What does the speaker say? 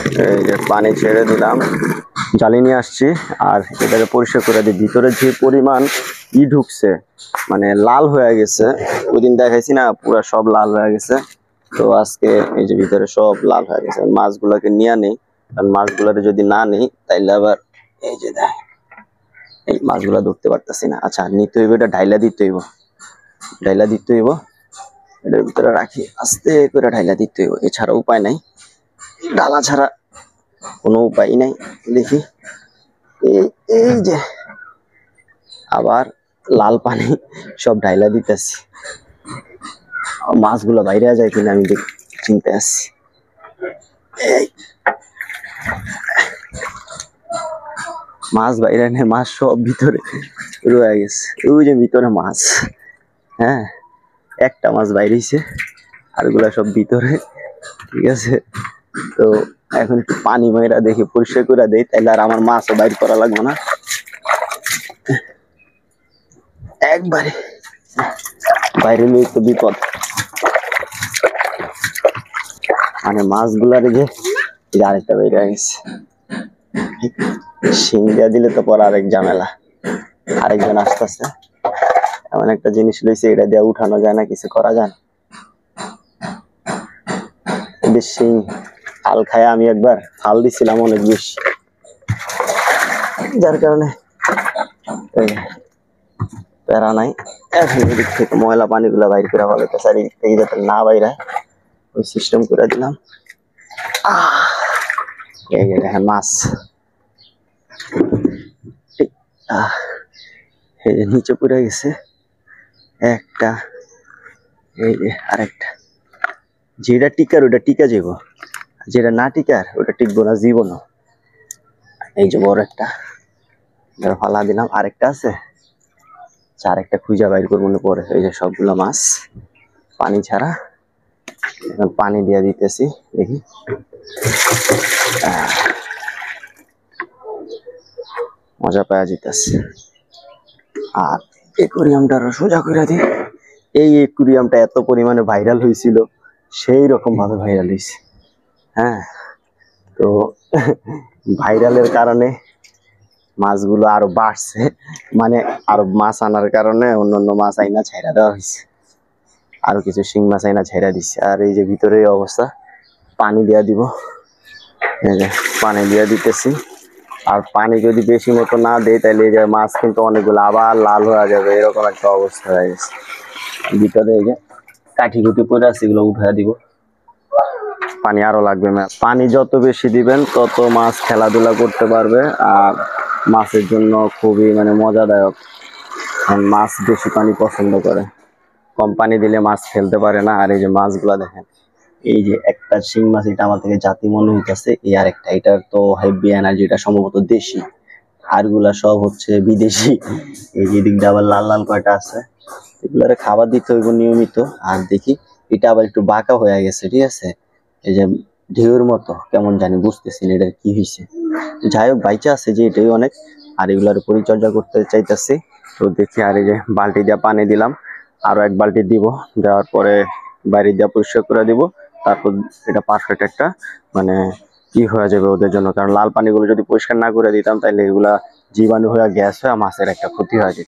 এই যে পানি ছেড়ে দিলাম, জালি নিয়ে আসছি আর এটাকে পরিষ্কার করে দিই। ভিতরে যে পরিমাণ ঢুকছে মানে লাল হয়ে গেছে, ওই দিন দেখাইছি না পুরা সব লাল হয়ে গেছে। তো আজকে এই যে ভিতরে সব লাল হয়ে গেছে, মাছগুলোকে নিয়ে নেই, কারণ মাছগুলোকে যদি না নেই তাইলে আবার এই যে দেখ এই মাছগুলো ধরতে পারতেছি না। আচ্ছা নিতে হইব, এটা ঢাইলা দিতে হইব, ঢাইলা দিতে হইব, এটার ভিতরে রাখি আস্তে করে ঢাইলা দিতে হইব, এছাড়া উপায় নাই, ডালা ছাড়া কোনো উপায় নাই। দেখি এই যে আবার লাল পানি সব ঢাইলা দিতেছি, মাছগুলো বাইরে যায় কিনা আমি চিনতে আসছি। মাছ বাইরে নেই, মাছ সব ভিতরে রয়ে গেছে, ওই যে ভিতরে মাছ। হ্যাঁ একটা মাছ বাইরেছে, আরগুলা সব ভিতরে। ঠিক আছে, তো এখন একটু পানি মেয়েরা দেখি পরিষ্কার করে দেয়, তাইলে আর আমার মাছও বাইর করা লাগবে না একবারে, বাইরে নিয়ে তো বিপদ। মানে মাছগুলার যে আরেকটা বাইরে গেছে, শিং দিয়া দিলে তো পর আরেক ঝামেলা, আরেকজন আসতেছে। এমন একটা জিনিস লইছে, এটা দিয়ে উঠানো যায় না, কিছু করা যায় না। শিং ফাল খায়, আমি একবার ফাল দিছিলাম অনেক বেশি, যার কারণে প্যারা নাই। এখন এদিক থেকে ময়লা পানিগুলো বাইর করে ফেলাতে চারি থেকে যাতে না বাইরে, ওই সিস্টেম করে দিলাম। এই যে দেখেন মাছ, এই যে নিচে পড়ে গেছে একটা, এই যে আরেকটা। যেটা টিকার ওটা টিকা যাব, যেটা না টিকার ওটা টিকবো না জীবনও। এই যে বড় একটা ফালা দিলাম, আরেকটা আছে, আরেকটা খুঁজা বাইর করবো না পরে। এই যে সবগুলো মাছ পানি ছাড়া, পানি দিয়ে দিতেছি, দেখি মজা পাওয়া যেতেছে। আর একুরিয়ামটা সোজা করে দিই। এই একুরিয়ামটা এত পরিমাণে ভাইরাল হয়েছিল, সেই রকম ভাবে ভাইরাল হয়েছে। হ্যাঁ, তো ভাইরালের কারণে মাছগুলো আরো বাড়ছে, মানে আরো মাছ আনার কারণে অন্যান্য মাছ আইনা ছাইরা দেওয়া হয়েছে, আরো কিছু শিং মাছ আইনা ছাইরা দিচ্ছে। আর এই যে ভিতরে এই অবস্থা, পানি দিয়া দিব, এই যে পানি দিয়া দিতেছি। আর পানি যদি বেশি মতো না দেয় তাহলে এই যে মাছ কিন্তু অনেকগুলো আবার লাল হয়ে যাবে, এরকম একটা অবস্থা হয়ে গেছে। ভিতরে এই যে কাঠি কুটি পরে আছে, এগুলো উঠে দিব, পানি আরো লাগবে। পানি যত বেশি দিবেন তত মাছ খেলাধুলা করতে পারবে, আর মাছের জন্য খুবই মানে মজাদায়ক। মাছ বেশি পানি পছন্দ করে, কম পানি দিলে মাছ ফেলতে পারে না। আর এই যে মাছগুলা দেখেন, এই যে একটা শিং মাছ, এটা আমার থেকে জাতি মনে হইতেছে, এই আরেকটা, এটার তো হেভি এনার্জি, এটা সম্ভবত দেশি, আরগুলা সব হচ্ছে বিদেশি। এই যে দিকটা আবার লাল লাল কয়টা আছে, এগুলারে খাবার দিতে হইব নিয়মিত। আর দেখি এটা আবার একটু বাঁকা হয়ে গেছে, ঠিক আছে, এই যে ঢেউর মতো কেমন জানি, বুঝতেছি না এটা কি হয়েছে। যাই হোক বাইচা আছে যে, এটাই অনেক। আর এগুলার পরিচর্যা করতে চাইতেছি, তো দেখি। আর এই যে বালতি দিয়ে পানি দিলাম, আরো এক বালতি দিব, দেওয়ার পরে বাইরে দিয়ে পরিষ্কার করে দিব। তারপর এটা পারফেক্ট একটা মানে কি হয়ে যাবে ওদের জন্য। কারণ লাল পানিগুলো যদি পরিষ্কার না করে দিতাম তাহলে এগুলা জীবাণু হয়ে গ্যাস হয়ে মাছের একটা ক্ষতি হয়ে যেত।